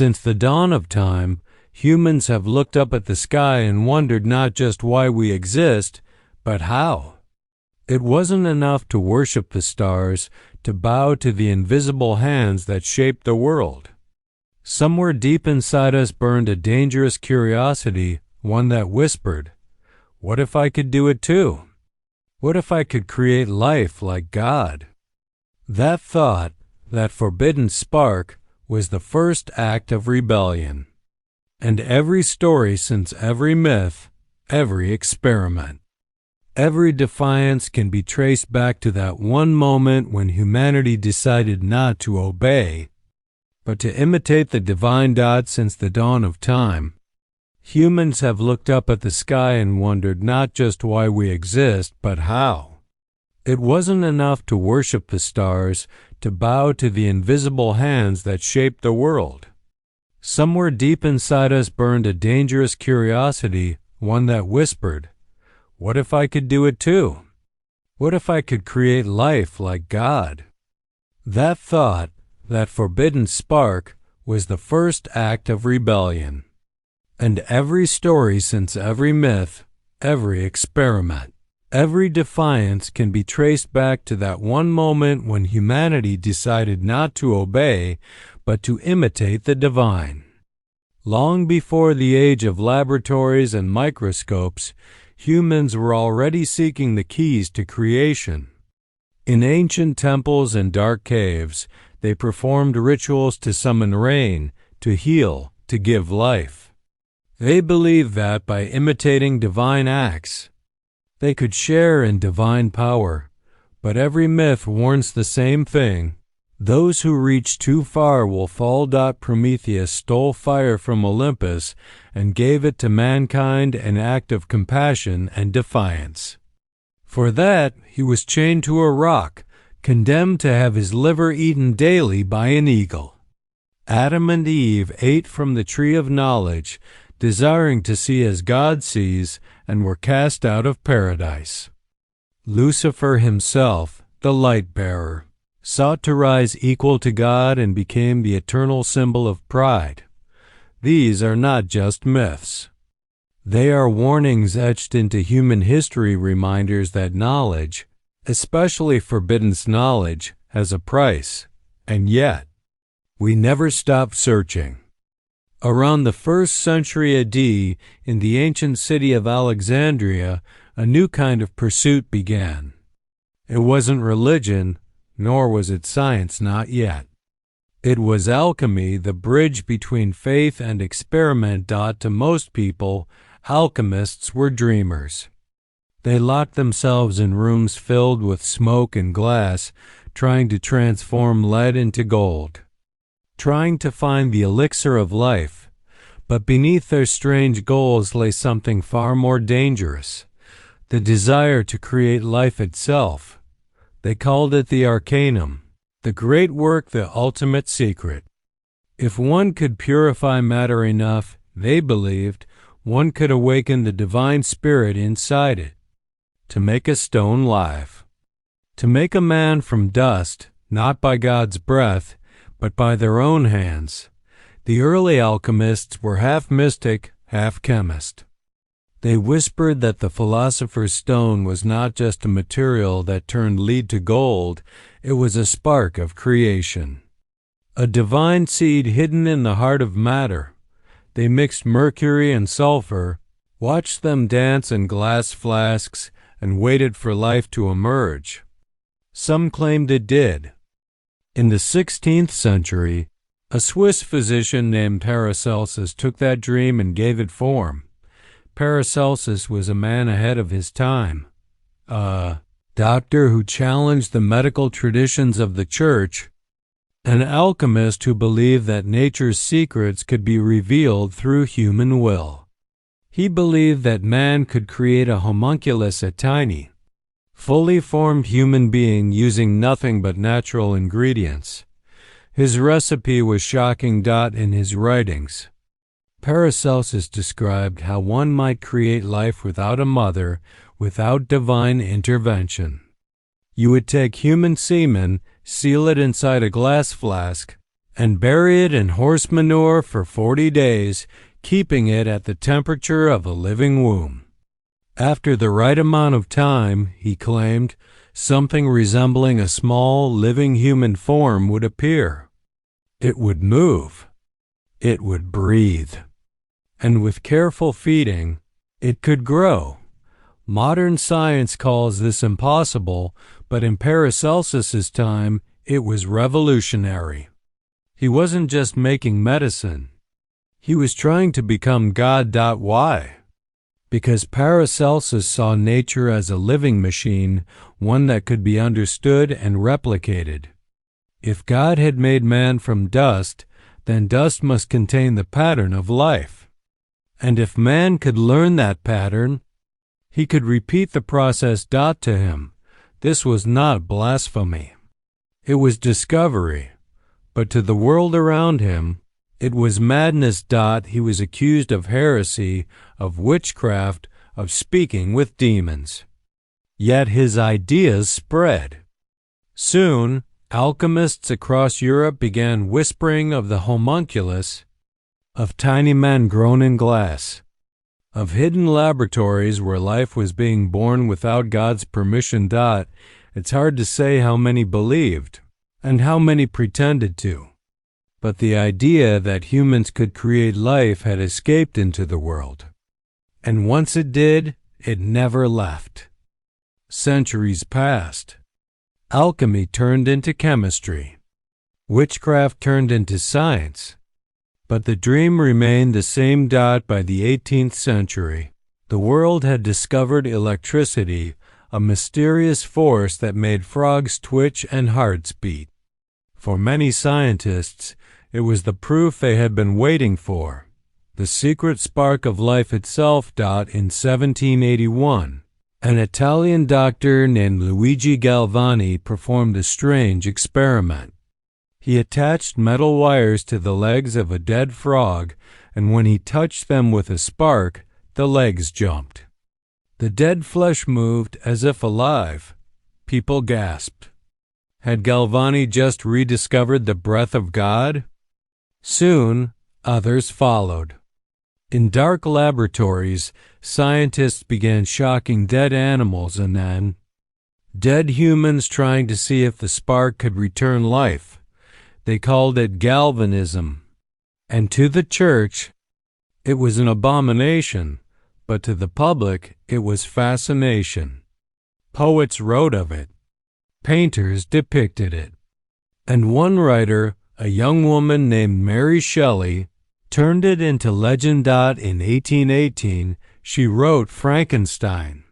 Since the dawn of time, humans have looked up at the sky and wondered not just why we exist, but how. It wasn't enough to worship the stars, to bow to the invisible hands that shaped the world. Somewhere deep inside us burned a dangerous curiosity, one that whispered, "What if I could do it too? What if I could create life like God?" That thought, that forbidden spark, was the first act of rebellion. And every story since every myth, every experiment, every defiance can be traced back to that one moment when humanity decided not to obey, but to imitate the divine dot. Since the dawn of time, humans have looked up at the sky and wondered not just why we exist, but how. It wasn't enough to worship the stars, to bow to the invisible hands that shaped the world. Somewhere deep inside us burned a dangerous curiosity, one that whispered, "What if I could do it too? What if I could create life like God?" That thought, that forbidden spark, was the first act of rebellion. And every story since every myth, every experiment, every defiance can be traced back to that one moment when humanity decided not to obey, but to imitate the divine. Long before the age of laboratories and microscopes, humans were already seeking the keys to creation. In ancient temples and dark caves, they performed rituals to summon rain, to heal, to give life. They believed that by imitating divine acts, they could share in divine power. But every myth warns the same thing: those who reach too far will fall. Prometheus stole fire from Olympus and gave it to mankind, an act of compassion and defiance. For that, he was chained to a rock, condemned to have his liver eaten daily by an eagle. Adam and Eve ate from the tree of knowledge, desiring to see as God sees, and were cast out of paradise. Lucifer himself, the light-bearer, sought to rise equal to God and became the eternal symbol of pride. These are not just myths. They are warnings etched into human history, reminders that knowledge, especially forbidden knowledge, has a price, and yet we never stop searching. Around the 1st century AD, in the ancient city of Alexandria, a new kind of pursuit began. It wasn't religion, nor was it science, not yet. It was alchemy, the bridge between faith and experiment. To most people, alchemists were dreamers. They locked themselves in rooms filled with smoke and glass, trying to transform lead into gold, trying to find the elixir of life. But beneath their strange goals lay something far more dangerous: the desire to create life itself. They called it the Arcanum, the great work, the ultimate secret. If one could purify matter enough, they believed, one could awaken the divine spirit inside it, to make a stone live, to make a man from dust, not by God's breath, but by their own hands. The early alchemists were half mystic, half chemist. They whispered that the philosopher's stone was not just a material that turned lead to gold, it was a spark of creation, a divine seed hidden in the heart of matter. They mixed mercury and sulfur, watched them dance in glass flasks, and waited for life to emerge. Some claimed it did. In the 16th century, a Swiss physician named Paracelsus took that dream and gave it form. Paracelsus was a man ahead of his time, a doctor who challenged the medical traditions of the church, an alchemist who believed that nature's secrets could be revealed through human will. He believed that man could create a homunculus, a tiny, fully formed human being using nothing but natural ingredients. His recipe was shocking. In his writings, Paracelsus described how one might create life without a mother, without divine intervention. You would take human semen, seal it inside a glass flask, and bury it in horse manure for 40 days, keeping it at the temperature of a living womb. After the right amount of time, he claimed, something resembling a small, living human form would appear. It would move. It would breathe. And with careful feeding, it could grow. Modern science calls this impossible, but in Paracelsus's time, it was revolutionary. He wasn't just making medicine. He was trying to become God. Why? Because Paracelsus saw nature as a living machine, one that could be understood and replicated. If God had made man from dust, then dust must contain the pattern of life. And if man could learn that pattern, he could repeat the process. To him, this was not blasphemy. It was discovery. But to the world around him, it was madness. He was accused of heresy, of witchcraft, of speaking with demons. Yet his ideas spread. Soon, alchemists across Europe began whispering of the homunculus, of tiny men grown in glass, of hidden laboratories where life was being born without God's permission. It's hard to say how many believed, and how many pretended to. But the idea that humans could create life had escaped into the world. And once it did, it never left. Centuries passed. Alchemy turned into chemistry. Witchcraft turned into science. But the dream remained the same. By the 18th century, the world had discovered electricity, a mysterious force that made frogs twitch and hearts beat. For many scientists, it was the proof they had been waiting for, the secret spark of life itself. In 1781, an Italian doctor named Luigi Galvani performed a strange experiment. He attached metal wires to the legs of a dead frog, and when he touched them with a spark, the legs jumped. The dead flesh moved as if alive. People gasped. Had Galvani just rediscovered the breath of God? Soon, others followed. In dark laboratories, scientists began shocking dead animals and then dead humans, trying to see if the spark could return life. They called it galvanism. And to the church, it was an abomination, but to the public, it was fascination. Poets wrote of it. Painters depicted it. And one writer, a young woman named Mary Shelley, turned it into legend. In 1818, she wrote Frankenstein,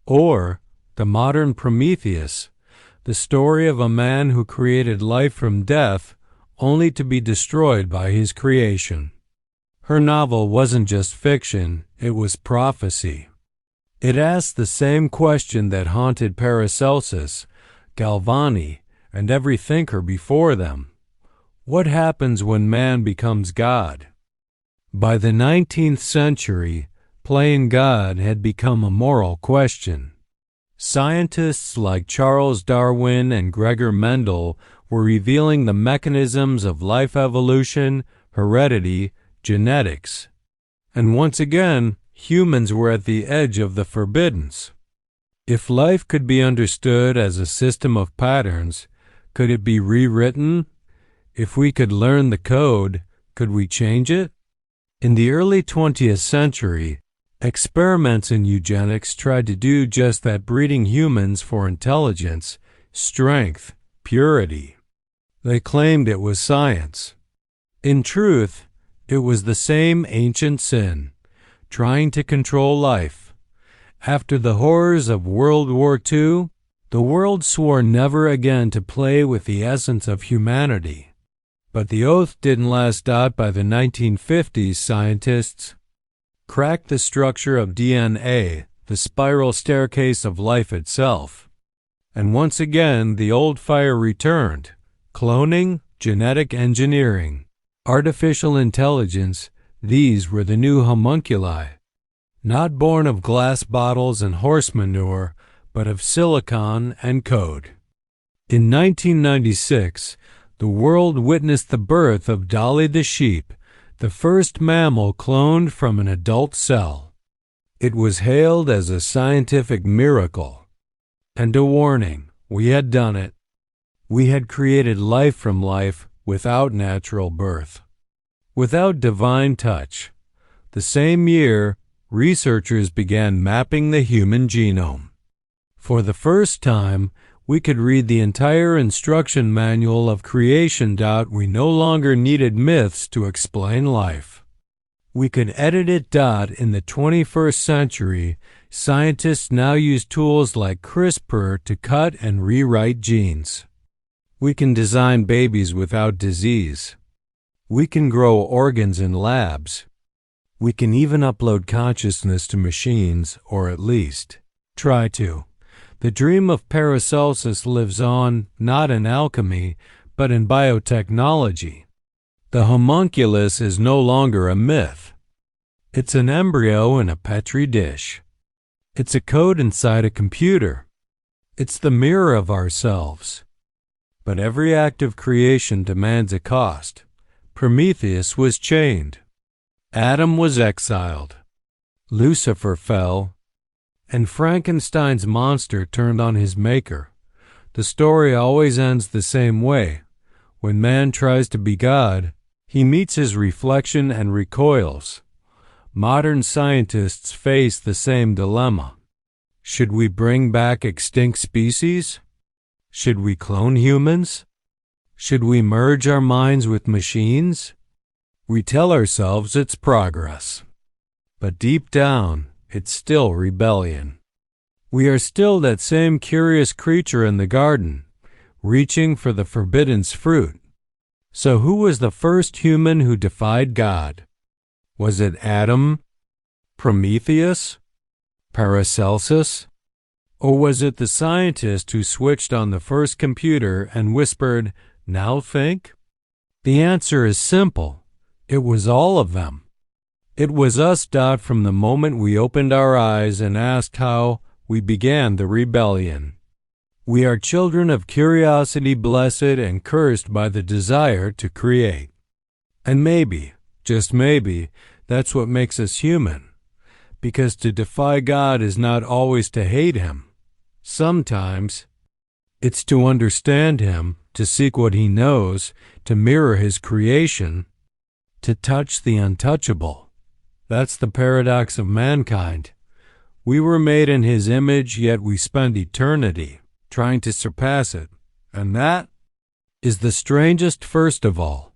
or the modern Prometheus, the story of a man who created life from death only to be destroyed by his creation. Her novel wasn't just fiction, it was prophecy. It asked the same question that haunted Paracelsus, Galvani, and every thinker before them. What happens when man becomes God? By the 19th century, playing God had become a moral question. Scientists like Charles Darwin and Gregor Mendel were revealing the mechanisms of life evolution, heredity, genetics. And once again, humans were at the edge of the forbiddance. If life could be understood as a system of patterns, could it be rewritten? If we could learn the code, could we change it? In the early 20th century, experiments in eugenics tried to do just that, breeding humans for intelligence, strength, purity. They claimed it was science. In truth, it was the same ancient sin, trying to control life. After the horrors of World War II, the world swore never again to play with the essence of humanity. But the oath didn't last. By the 1950s, scientists cracked the structure of DNA, the spiral staircase of life itself. And once again, the old fire returned. Cloning, genetic engineering, artificial intelligence, these were the new homunculi. Not born of glass bottles and horse manure, but of silicon and code. In 1996, the world witnessed the birth of Dolly the sheep, the first mammal cloned from an adult cell. It was hailed as a scientific miracle. And a warning, we had done it. We had created life from life without natural birth, without divine touch. The same year, researchers began mapping the human genome. For the first time, we could read the entire instruction manual of creation. We no longer needed myths to explain life. We could edit it. In the 21st century, scientists now use tools like CRISPR to cut and rewrite genes. We can design babies without disease. We can grow organs in labs. We can even upload consciousness to machines, or at least try to. The dream of Paracelsus lives on, not in alchemy, but in biotechnology. The homunculus is no longer a myth. It's an embryo in a petri dish. It's a code inside a computer. It's the mirror of ourselves. But every act of creation demands a cost. Prometheus was chained. Adam was exiled. Lucifer fell. And Frankenstein's monster turned on his maker. The story always ends the same way. When man tries to be God, he meets his reflection and recoils. Modern scientists face the same dilemma. Should we bring back extinct species? Should we clone humans? Should we merge our minds with machines? We tell ourselves it's progress. But deep down, it's still rebellion. We are still that same curious creature in the garden, reaching for the forbidden fruit. So who was the first human who defied God? Was it Adam? Prometheus? Paracelsus? Or was it the scientist who switched on the first computer and whispered, "Now think"? The answer is simple. It was all of them. It was us. From the moment we opened our eyes and asked how, we began the rebellion. We are children of curiosity, blessed and cursed by the desire to create. And maybe, just maybe, that's what makes us human. Because to defy God is not always to hate Him. Sometimes it's to understand Him, to seek what He knows, to mirror His creation, to touch the untouchable. That's the paradox of mankind. We were made in His image, yet we spend eternity trying to surpass it. And that is the strangest first of all.